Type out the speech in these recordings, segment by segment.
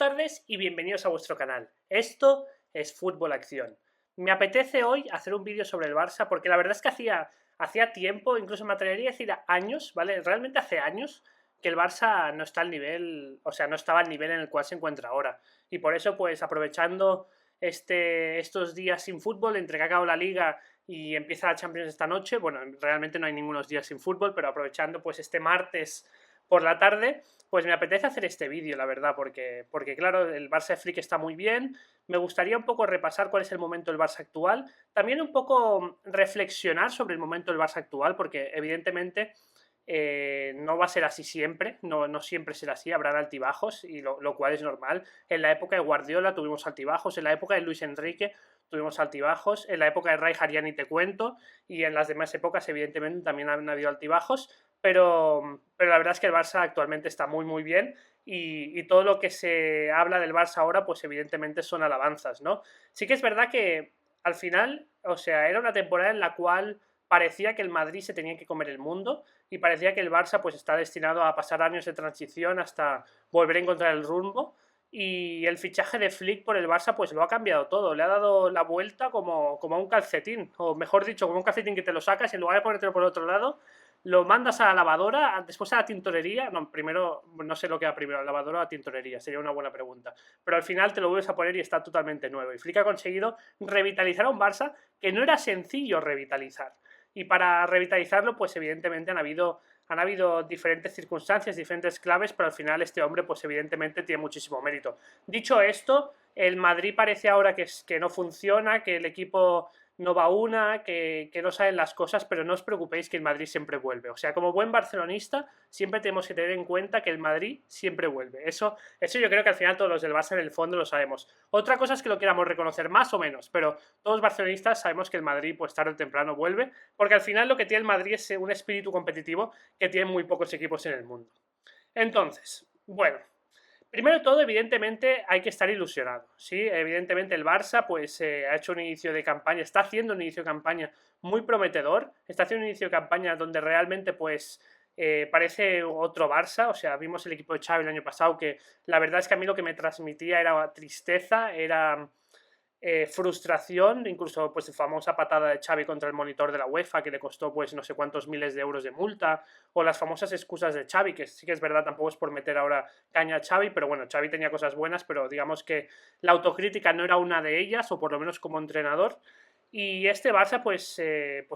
tardes y bienvenidos a vuestro canal. Esto es Fútbol Acción. Me apetece hoy hacer un vídeo sobre el Barça porque la verdad es que hacía tiempo, incluso me atrevería a decir años, ¿vale? Realmente hace años que el Barça no está al nivel, o sea, no estaba al nivel en el cual se encuentra ahora. Y por eso, pues aprovechando estos días sin fútbol, entre que acaba la Liga y empieza la Champions esta noche, bueno, realmente no hay ningunos días sin fútbol, pero aprovechando pues este martes por la tarde, pues me apetece hacer este vídeo, la verdad, porque claro, el Barça de Flick está muy bien, me gustaría un poco repasar cuál es el momento del Barça actual, también un poco reflexionar sobre el momento del Barça actual, porque evidentemente no va a ser así siempre, no siempre será así, habrá altibajos, y lo cual es normal. En la época de Guardiola tuvimos altibajos, en la época de Luis Enrique tuvimos altibajos, en la época de Rijkaard ya ni te cuento, y en las demás épocas evidentemente también han habido altibajos, pero la verdad es que el Barça actualmente está muy bien y todo lo que se habla del Barça ahora pues evidentemente son alabanzas, ¿no? Sí que es verdad que al final, o sea, era una temporada en la cual parecía que el Madrid se tenía que comer el mundo y parecía que el Barça pues está destinado a pasar años de transición hasta volver a encontrar el rumbo, y el fichaje de Flick por el Barça pues lo ha cambiado todo, le ha dado la vuelta como a un calcetín, o mejor dicho, como un calcetín que te lo sacas y en lugar de ponértelo por el otro lado, lo mandas a la lavadora, después a la tintorería, no, primero, no sé lo que va primero, la lavadora o la tintorería, sería una buena pregunta, pero al final te lo vuelves a poner y está totalmente nuevo, y Flick ha conseguido revitalizar a un Barça que no era sencillo revitalizar, y para revitalizarlo pues evidentemente han habido diferentes circunstancias, diferentes claves, pero al final este hombre pues evidentemente tiene muchísimo mérito. Dicho esto, el Madrid parece ahora que no funciona, que el equipo no va una, que no saben las cosas, pero no os preocupéis que el Madrid siempre vuelve. O sea, como buen barcelonista, siempre tenemos que tener en cuenta que el Madrid siempre vuelve. Eso yo creo que al final todos los del Barça en el fondo lo sabemos. Otra cosa es que lo queramos reconocer más o menos, pero todos los barcelonistas sabemos que el Madrid pues tarde o temprano vuelve, porque al final lo que tiene el Madrid es un espíritu competitivo que tienen muy pocos equipos en el mundo. Entonces, bueno, primero de todo, evidentemente, hay que estar ilusionado, ¿sí? Evidentemente el Barça, pues, ha hecho un inicio de campaña, está haciendo un inicio de campaña muy prometedor, está haciendo un inicio de campaña donde realmente, pues, parece otro Barça, o sea, vimos el equipo de Xavi el año pasado, que la verdad es que a mí lo que me transmitía era tristeza, era frustración, incluso pues famosa patada de Xavi contra el monitor de la UEFA que le costó pues no sé cuántos miles de euros de multa, o las famosas excusas de Xavi, que sí que es verdad, tampoco es por meter ahora caña a Xavi, pero bueno, Xavi tenía cosas buenas, pero digamos que la autocrítica no era una de ellas, o por lo menos como entrenador. Y este Barça, pues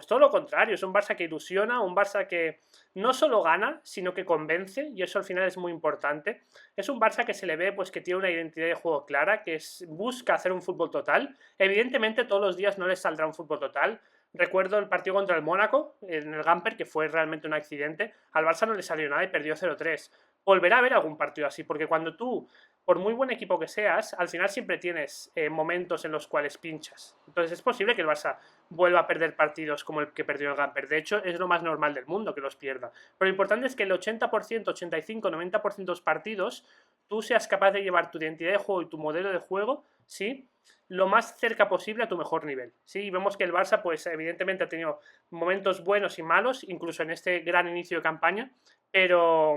todo lo contrario, es un Barça que ilusiona, un Barça que no solo gana, sino que convence, y eso al final es muy importante. Es un Barça que se le ve pues que tiene una identidad de juego clara, busca hacer un fútbol total. Evidentemente todos los días no les saldrá un fútbol total. Recuerdo el partido contra el Mónaco, en el Gamper, que fue realmente un accidente. Al Barça no le salió nada y perdió 0-3. Volverá a haber algún partido así, porque cuando tú, por muy buen equipo que seas, al final siempre tienes momentos en los cuales pinchas. Entonces es posible que el Barça vuelva a perder partidos como el que perdió el Gamper. De hecho, es lo más normal del mundo que los pierda. Pero lo importante es que el 80%, 85%, 90% de los partidos tú seas capaz de llevar tu identidad de juego y tu modelo de juego, ¿sí?, lo más cerca posible a tu mejor nivel, ¿sí? Y vemos que el Barça, pues evidentemente ha tenido momentos buenos y malos, incluso en este gran inicio de campaña, pero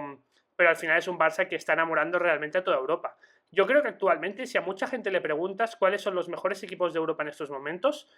al final es un Barça que está enamorando realmente a toda Europa. Yo creo que actualmente, si a mucha gente le preguntas cuáles son los mejores equipos de Europa en estos momentos,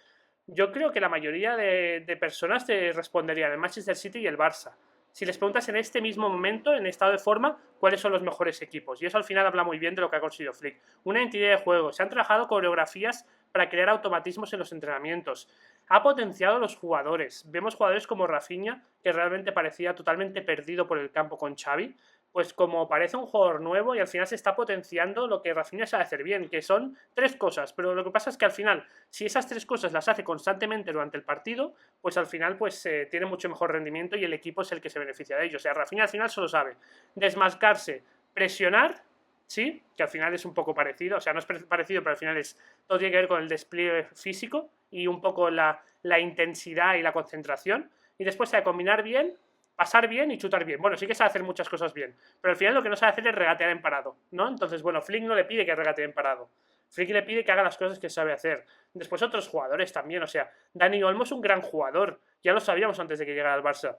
yo creo que la mayoría de personas te responderían el Manchester City y el Barça. Si les preguntas en este mismo momento, en estado de forma, cuáles son los mejores equipos. Y eso al final habla muy bien de lo que ha conseguido Flick. Una entidad de juego. Se han trabajado coreografías para crear automatismos en los entrenamientos. Ha potenciado a los jugadores. Vemos jugadores como Rafinha, que realmente parecía totalmente perdido por el campo con Xavi, pues como parece un jugador nuevo y al final se está potenciando lo que Rafinha sabe hacer bien, que son tres cosas, pero lo que pasa es que al final, si esas tres cosas las hace constantemente durante el partido, pues al final pues tiene mucho mejor rendimiento y el equipo es el que se beneficia de ello. O sea, Rafinha al final solo sabe desmarcarse, presionar, ¿sí?, que al final es un poco parecido, o sea, no es parecido, pero al final todo tiene que ver con el despliegue físico y un poco la intensidad y la concentración, y después sabe combinar bien, pasar bien y chutar bien. Bueno, sí que sabe hacer muchas cosas bien, pero al final lo que no sabe hacer es regatear en parado, ¿no? Entonces, bueno, Flick no le pide que regatee en parado. Flick le pide que haga las cosas que sabe hacer. Después otros jugadores también, o sea, Dani Olmo es un gran jugador, ya lo sabíamos antes de que llegara al Barça.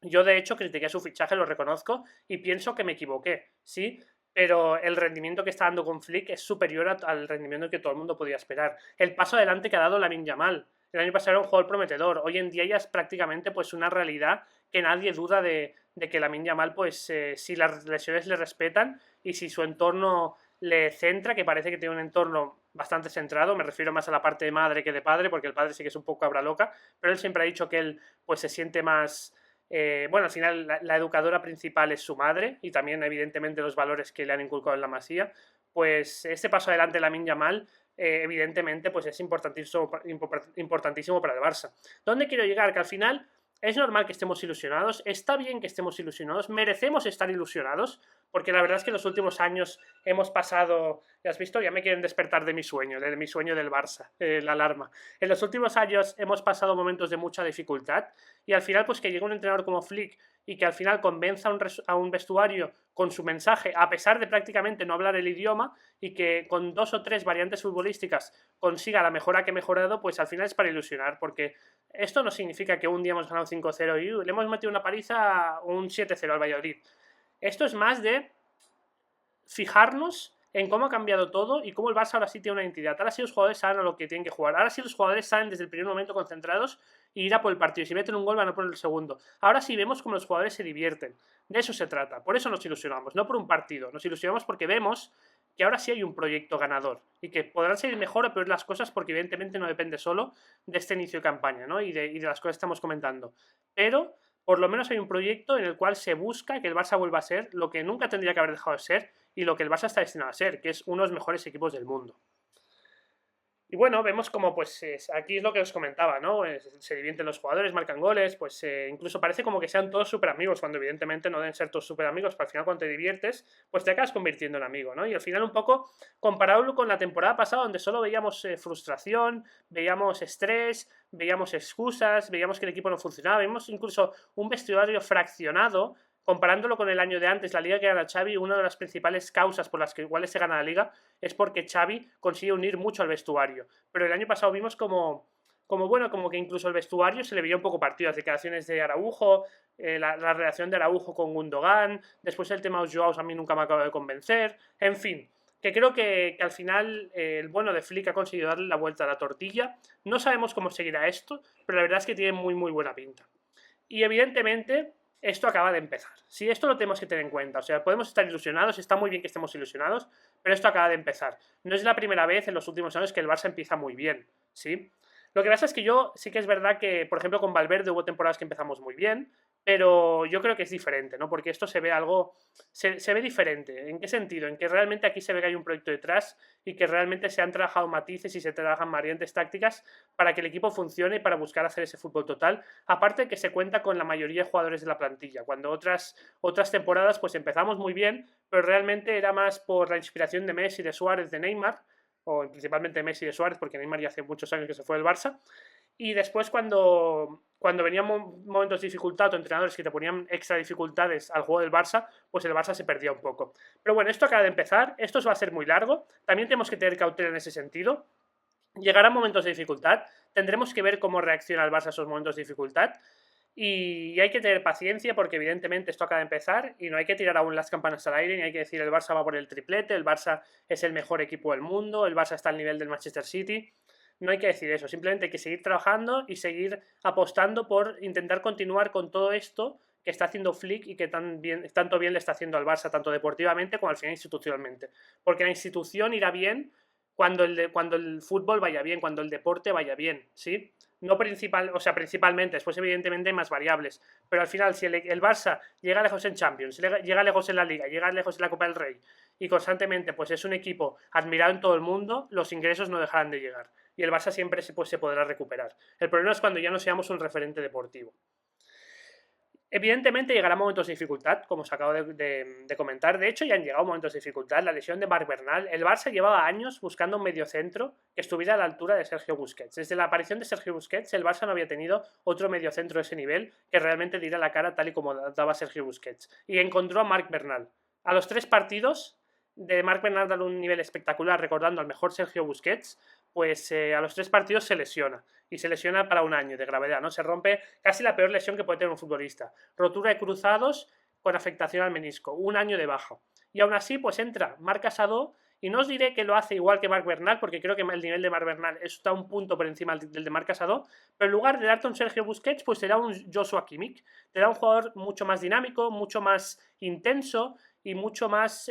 Yo, de hecho, critiqué su fichaje, lo reconozco, y pienso que me equivoqué, ¿sí? pero el rendimiento que está dando con Flick es superior al rendimiento que todo el mundo podía esperar. El paso adelante que ha dado Lamine Yamal. El año pasado era un jugador prometedor. Hoy en día ya es prácticamente pues una realidad que nadie duda de que Lamine Yamal, pues si las lesiones le respetan y si su entorno le centra, que parece que tiene un entorno bastante centrado, me refiero más a la parte de madre que de padre, porque el padre sí que es un poco cabra loca, pero él siempre ha dicho que él pues se siente más bueno, al final la educadora principal es su madre y también evidentemente los valores que le han inculcado en la Masía, pues este paso adelante de Lamine Yamal evidentemente pues es importantísimo para el Barça. ¿Dónde quiero llegar? Que al final es normal que estemos ilusionados, está bien que estemos ilusionados, merecemos estar ilusionados, porque la verdad es que en los últimos años hemos pasado, ya has visto, ya me quieren despertar de mi sueño del Barça, la alarma. En los últimos años hemos pasado momentos de mucha dificultad y al final pues que llegue un entrenador como Flick y que al final convenza a un vestuario con su mensaje, a pesar de prácticamente no hablar el idioma, y que con 2 o 3 variantes futbolísticas consiga la mejora que ha mejorado, pues al final es para ilusionar, porque esto no significa que un día hemos ganado 5-0 y le hemos metido una paliza o un 7-0 al Valladolid. Esto es más de fijarnos en cómo ha cambiado todo y cómo el Barça ahora sí tiene una identidad. Ahora sí los jugadores saben a lo que tienen que jugar. Ahora sí los jugadores salen desde el primer momento concentrados y ir a por el partido. Si meten un gol van a por el segundo. Ahora sí vemos cómo los jugadores se divierten. De eso se trata. Por eso nos ilusionamos, no por un partido. Nos ilusionamos porque vemos que ahora sí hay un proyecto ganador y que podrán salir mejor o peor las cosas porque evidentemente no depende solo de este inicio de campaña, ¿no? y de las cosas que estamos comentando. Pero por lo menos hay un proyecto en el cual se busca que el Barça vuelva a ser lo que nunca tendría que haber dejado de ser y lo que el Barça está destinado a ser, que es uno de los mejores equipos del mundo. Y bueno, vemos como pues aquí es lo que os comentaba, ¿no? Se divierten los jugadores, marcan goles, pues incluso parece como que sean todos súper amigos, cuando evidentemente no deben ser todos súper amigos, pero al final cuando te diviertes, pues te acabas convirtiendo en amigo, ¿no? Y al final un poco compararlo con la temporada pasada, donde solo veíamos frustración, veíamos estrés, veíamos excusas, veíamos que el equipo no funcionaba, veíamos incluso un vestuario fraccionado. Comparándolo con el año de antes, la liga que gana Xavi, una de las principales causas por las que iguales se gana la liga es porque Xavi consigue unir mucho al vestuario. Pero el año pasado vimos como que incluso el vestuario se le veía un poco partido, las declaraciones de Araujo, la relación de Araujo con Gundogan, después el tema de los Joaos a mí nunca me acaba de convencer, en fin, que creo que al final el bueno de Flick ha conseguido darle la vuelta a la tortilla. No sabemos cómo seguirá esto, pero la verdad es que tiene muy muy buena pinta. Y evidentemente esto acaba de empezar. Sí, esto lo tenemos que tener en cuenta. O sea, podemos estar ilusionados, está muy bien que estemos ilusionados, pero esto acaba de empezar. No es la primera vez en los últimos años que el Barça empieza muy bien, ¿sí? Lo que pasa es que yo sí que es verdad que, por ejemplo, con Valverde hubo temporadas que empezamos muy bien, pero yo creo que es diferente, ¿no? Porque esto se ve algo, se ve diferente. ¿En qué sentido? En que realmente aquí se ve que hay un proyecto detrás y que realmente se han trabajado matices y se trabajan variantes tácticas para que el equipo funcione y para buscar hacer ese fútbol total. Aparte que se cuenta con la mayoría de jugadores de la plantilla, cuando otras temporadas pues empezamos muy bien, pero realmente era más por la inspiración de Messi, de Suárez, de Neymar, o principalmente Messi y de Suárez, porque Neymar ya hace muchos años que se fue del Barça. Y después cuando venían momentos de dificultad o entrenadores que te ponían extra dificultades al juego del Barça, pues el Barça se perdía un poco. Pero bueno, esto acaba de empezar, esto va a ser muy largo, también tenemos que tener cautela en ese sentido. Llegarán momentos de dificultad, tendremos que ver cómo reacciona el Barça a esos momentos de dificultad. Y hay que tener paciencia porque evidentemente esto acaba de empezar y no hay que tirar aún las campanas al aire ni hay que decir el Barça va por el triplete, el Barça es el mejor equipo del mundo, el Barça está al nivel del Manchester City. No hay que decir eso, simplemente hay que seguir trabajando y seguir apostando por intentar continuar con todo esto que está haciendo Flick y que tanto bien le está haciendo al Barça, tanto deportivamente como al final institucionalmente. Porque la institución irá bien cuando el fútbol vaya bien, cuando el deporte vaya bien, ¿sí? No principalmente, después evidentemente hay más variables, pero al final si el Barça llega lejos en Champions, llega lejos en la Liga, llega lejos en la Copa del Rey y constantemente pues es un equipo admirado en todo el mundo, los ingresos no dejarán de llegar y el Barça siempre se podrá recuperar. El problema es cuando ya no seamos un referente deportivo. Evidentemente llegarán momentos de dificultad, como os acabo de comentar. De hecho, ya han llegado momentos de dificultad. La lesión de Marc Bernal. El Barça llevaba años buscando un mediocentro que estuviera a la altura de Sergio Busquets. Desde la aparición de Sergio Busquets, el Barça no había tenido otro mediocentro de ese nivel que realmente diera la cara tal y como daba Sergio Busquets. Y encontró a Marc Bernal. A los 3 partidos de Marc Bernal dar un nivel espectacular, recordando al mejor Sergio Busquets, pues a los 3 partidos se lesiona. Y se lesiona para un año de gravedad, ¿no? Se rompe casi la peor lesión que puede tener un futbolista. Rotura de cruzados con afectación al menisco, un año de baja. y aún así pues entra Marc Casado, y no os diré que lo hace igual que Marc Bernal, porque creo que el nivel de Marc Bernal está un punto por encima del de Marc Casado, pero en lugar de darte un Sergio Busquets, pues te da un Joshua Kimmich, te da un jugador mucho más dinámico, mucho más intenso, y mucho más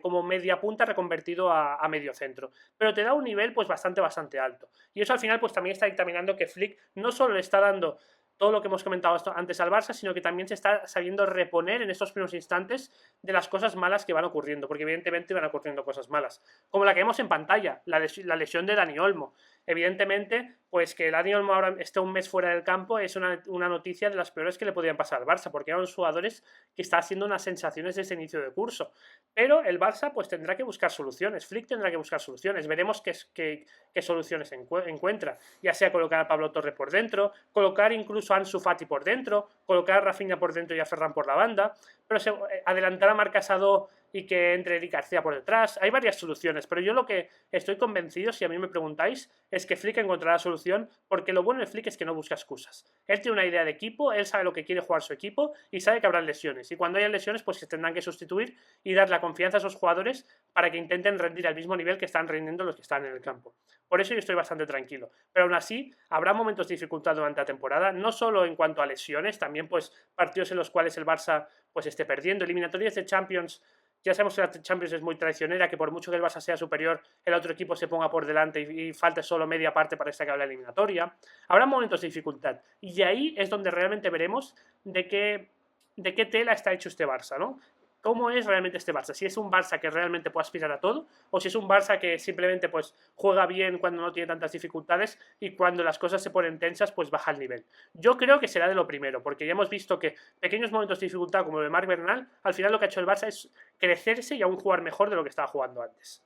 como media punta reconvertido a medio centro, pero te da un nivel pues bastante alto, y eso al final pues también está dictaminando que Flick no solo le está dando todo lo que hemos comentado antes al Barça, sino que también se está sabiendo reponer en estos primeros instantes de las cosas malas que van ocurriendo, porque evidentemente van ocurriendo cosas malas, como la que vemos en pantalla, la lesión de Dani Olmo. Evidentemente, pues que Dani Olmo ahora esté un mes fuera del campo es una noticia de las peores que le podían pasar al Barça, porque eran unos jugadores que está haciendo unas sensaciones desde inicio de curso. Pero el Barça pues tendrá que buscar soluciones, Flick tendrá que buscar soluciones, veremos qué soluciones encuentra, ya sea colocar a Pablo Torre por dentro, colocar incluso a Ansu Fati por dentro, colocar a Rafinha por dentro y a Ferran por la banda, pero adelantar a Marc Casado y que entre Eric García por detrás. Hay varias soluciones, pero yo lo que estoy convencido, si a mí me preguntáis, es que Flick encontrará la solución, porque lo bueno de Flick es que no busca excusas. Él tiene una idea de equipo, él sabe lo que quiere jugar su equipo y sabe que habrá lesiones. Y cuando haya lesiones, pues se tendrán que sustituir y dar la confianza a esos jugadores para que intenten rendir al mismo nivel que están rindiendo los que están en el campo. Por eso yo estoy bastante tranquilo. Pero aún así, habrá momentos de dificultad durante la temporada, no solo en cuanto a lesiones, también pues partidos en los cuales el Barça pues esté perdiendo, eliminatorias de Champions. Ya sabemos que la Champions es muy traicionera, que por mucho que el Barça sea superior, el otro equipo se ponga por delante y falte solo media parte para esta la eliminatoria. Habrá momentos de dificultad. Y ahí es donde realmente veremos de qué tela está hecho este Barça, ¿no? ¿Cómo es realmente este Barça? Si es un Barça que realmente puede aspirar a todo, o si es un Barça que simplemente pues juega bien cuando no tiene tantas dificultades y cuando las cosas se ponen tensas pues baja el nivel. Yo creo que será de lo primero, porque ya hemos visto que pequeños momentos de dificultad como el de Marc Bernal, al final lo que ha hecho el Barça es crecerse y aún jugar mejor de lo que estaba jugando antes.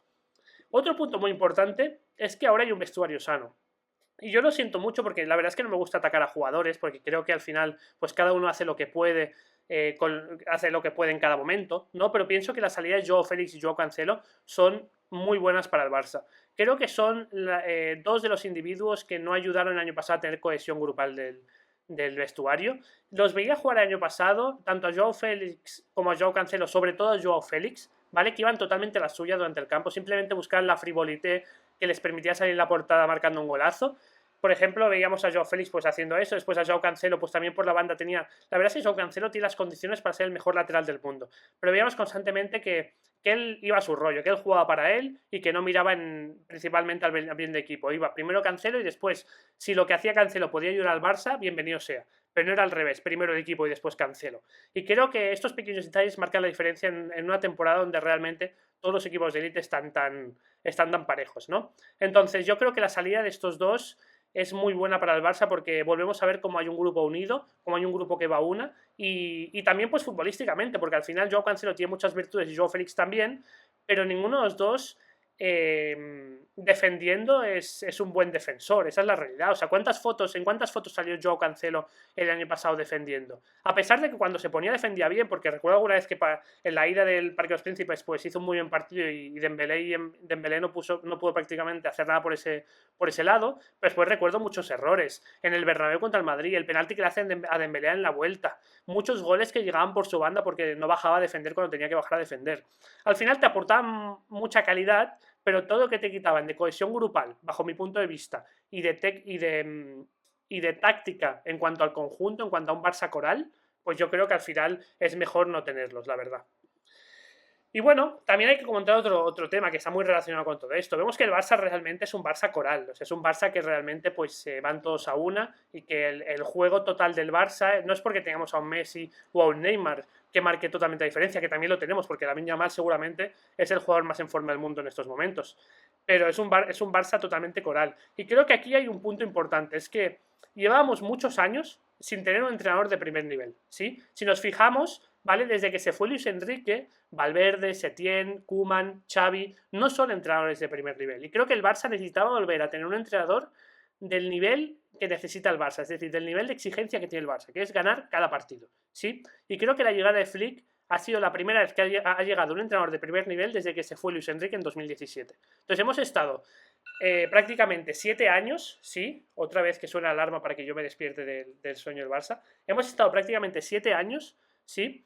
Otro punto muy importante es que ahora hay un vestuario sano. Y yo lo siento mucho porque la verdad es que no me gusta atacar a jugadores, porque creo que al final pues cada uno hace lo que puede, hace lo que puede en cada momento, ¿no? Pero pienso que las salidas de Joao Félix y Joao Cancelo son muy buenas para el Barça. Creo que son dos de los individuos que no ayudaron el año pasado a tener cohesión grupal del vestuario. Los veía jugar el año pasado, tanto a Joao Félix como a Joao Cancelo, sobre todo a Joao Félix, ¿vale? Que iban totalmente a la suya durante el campo, simplemente buscar la frivolité que les permitía salir en la portada marcando un golazo. Por ejemplo, veíamos a Joao Félix pues haciendo eso, después a Joao Cancelo pues también por la banda tenía... La verdad es que Joao Cancelo tiene las condiciones para ser el mejor lateral del mundo, pero veíamos constantemente que él iba a su rollo, que él jugaba para él y que no miraba principalmente al bien de equipo. Iba primero Cancelo y después, si lo que hacía Cancelo podía ayudar al Barça, bienvenido sea. Pero no era al revés, primero el equipo y después Cancelo. Y creo que estos pequeños detalles marcan la diferencia en una temporada donde realmente todos los equipos de élite están tan parejos, ¿no? Entonces yo creo que la salida de estos dos es muy buena para el Barça porque volvemos a ver cómo hay un grupo unido, cómo hay un grupo que va a una y también pues futbolísticamente, porque al final Joao Cancelo tiene muchas virtudes y Joao Félix también, pero ninguno de los dos defendiendo es un buen defensor, esa es la realidad. O sea, ¿en cuántas fotos salió Joao Cancelo el año pasado defendiendo? A pesar de que cuando se ponía defendía bien, porque recuerdo alguna vez que en la ida del Parque de los Príncipes pues hizo un muy buen partido y Dembélé no pudo prácticamente hacer nada por ese lado, pero después recuerdo muchos errores. En el Bernabéu contra el Madrid, el penalti que le hacen a Dembélé en la vuelta, muchos goles que llegaban por su banda porque no bajaba a defender cuando tenía que bajar a defender. Al final te aportaban mucha calidad, pero todo lo que te quitaban de cohesión grupal, bajo mi punto de vista, y de táctica en cuanto al conjunto, en cuanto a un Barça coral, pues yo creo que al final es mejor no tenerlos, la verdad. Y bueno, también hay que comentar otro tema que está muy relacionado con todo esto. Vemos que el Barça realmente es un Barça coral, o sea, es un Barça que realmente pues van todos a una y que el juego total del Barça no es porque tengamos a un Messi o a un Neymar que marque totalmente la diferencia, que también lo tenemos, porque Lamine Yamal seguramente es el jugador más en forma del mundo en estos momentos. Pero es un Barça totalmente coral. Y creo que aquí hay un punto importante, es que llevábamos muchos años sin tener un entrenador de primer nivel, ¿sí? Si nos fijamos, ¿vale? Desde que se fue Luis Enrique, Valverde, Setién, Koeman, Xavi, no son entrenadores de primer nivel. Y creo que el Barça necesitaba volver a tener un entrenador del nivel que necesita el Barça, es decir, del nivel de exigencia que tiene el Barça, que es ganar cada partido, ¿sí? Y creo que la llegada de Flick ha sido la primera vez que ha llegado un entrenador de primer nivel desde que se fue Luis Enrique en 2017. Entonces hemos estado prácticamente 7 años, sí, otra vez que suena alarma para que yo me despierte del sueño del Barça, hemos estado prácticamente 7 años, sí,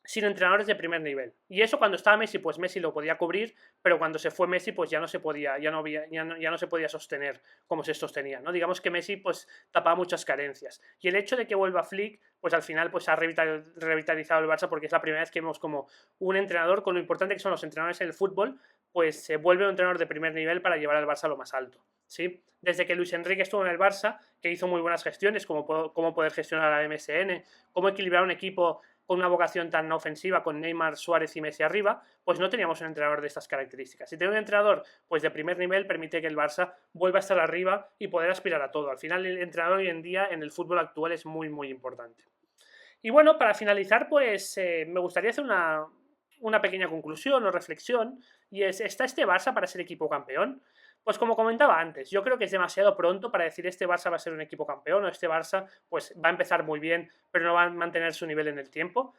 sin entrenadores de primer nivel. Y eso cuando estaba Messi, pues Messi lo podía cubrir, pero cuando se fue Messi, pues ya no se podía, ya no se podía sostener como se sostenía, ¿no? Digamos que Messi pues tapaba muchas carencias. Y el hecho de que vuelva Flick, pues al final pues ha revitalizado el Barça porque es la primera vez que vemos como un entrenador, con lo importante que son los entrenadores en el fútbol, pues se vuelve un entrenador de primer nivel para llevar al Barça a lo más alto. ¿Sí? Desde que Luis Enrique estuvo en el Barça, que hizo muy buenas gestiones, como cómo poder gestionar a la MSN, cómo equilibrar un equipo con una vocación tan ofensiva, con Neymar, Suárez y Messi arriba, pues no teníamos un entrenador de estas características. Y tener un entrenador pues de primer nivel permite que el Barça vuelva a estar arriba y poder aspirar a todo. Al final el entrenador hoy en día en el fútbol actual es muy, muy importante. Y bueno, para finalizar, pues me gustaría hacer una pequeña conclusión o reflexión, y es, ¿está este Barça para ser equipo campeón? Pues como comentaba antes, yo creo que es demasiado pronto para decir este Barça va a ser un equipo campeón o este Barça pues va a empezar muy bien, pero no va a mantener su nivel en el tiempo.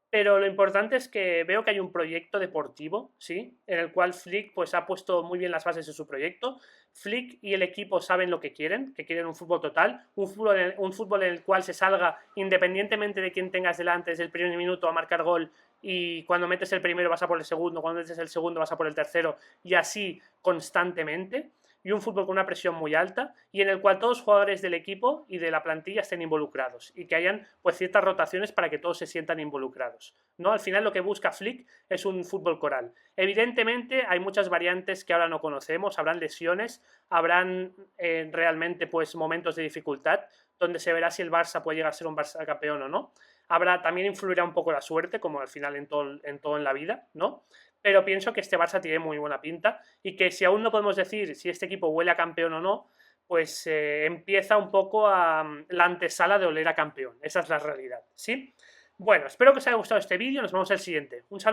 Pero lo importante es que veo que hay un proyecto deportivo, ¿sí? En el cual Flick pues, ha puesto muy bien las bases de su proyecto. Flick y el equipo saben lo que quieren un fútbol total, un fútbol en el cual se salga independientemente de quién tengas delante desde el primer minuto a marcar gol y cuando metes el primero vas a por el segundo, cuando metes el segundo vas a por el tercero y así constantemente y un fútbol con una presión muy alta y en el cual todos los jugadores del equipo y de la plantilla estén involucrados y que hayan pues ciertas rotaciones para que todos se sientan involucrados, ¿no? Al final lo que busca Flick es un fútbol coral. Evidentemente hay muchas variantes que ahora no conocemos, habrán lesiones, habrán realmente pues momentos de dificultad donde se verá si el Barça puede llegar a ser un Barça campeón o no. También influirá un poco la suerte, como al final en todo en la vida, ¿no? Pero pienso que este Barça tiene muy buena pinta y que si aún no podemos decir si este equipo huele a campeón o no, pues empieza un poco la antesala de oler a campeón. Esa es la realidad, ¿sí? Bueno, espero que os haya gustado este vídeo, nos vemos en el siguiente. Un saludo.